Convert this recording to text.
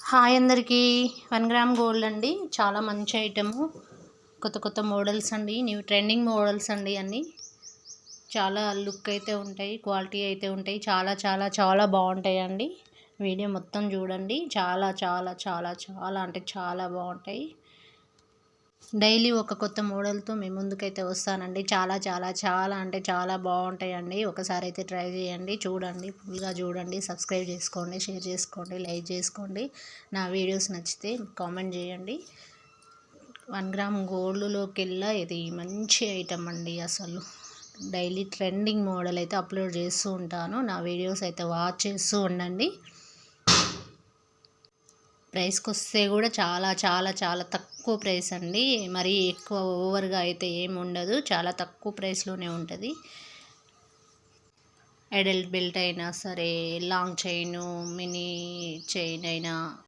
Hi అందరికీ 1 gram gold అండి. చాలా మంచి ఐటెము. కొత్త కొత్త మోడల్స్ అండి. న్యూ ట్రెండింగ్ మోడల్స్ అండి అన్నీ. చాలా లుక్ అయితే ఉంటాయి, క్వాలిటీ అయితే ఉంటాయి. చాలా చాలా చాలా బాగుంటాయండి. వీడియో మొత్తం చూడండి. చాలా చాలా చాలా చాలా అంటే చాలా బాగుంటాయి. డైలీ ఒక కొత్త మోడల్తో మీ ముందుకైతే వస్తానండి. చాలా చాలా చాలా అంటే చాలా బాగుంటాయండి. ఒకసారి అయితే ట్రై చేయండి, చూడండి, ఫుల్గా చూడండి, సబ్స్క్రైబ్ చేసుకోండి, షేర్ చేసుకోండి, లైక్ చేసుకోండి. నా వీడియోస్ నచ్చితే కామెంట్ చేయండి. 1 గ్రామ్ గోల్డ్లోకెల్లా ఇది మంచి ఐటమ్ అండి. అసలు డైలీ ట్రెండింగ్ మోడల్ అయితే అప్లోడ్ చేస్తూ ఉంటాను. నా వీడియోస్ అయితే వాచ్ చేస్తూ ఉండండి. ప్రైస్కి వస్తే కూడా చాలా చాలా చాలా తక్కువ ప్రైస్ అండి. మరీ ఎక్కువ ఓవర్గా అయితే ఏమి ఉండదు. చాలా తక్కువ ప్రైస్లోనే ఉంటుంది. అడల్ట్ బెల్ట్ అయినా సరే, లాంగ్ చైను, మినీ చైన్ అయినా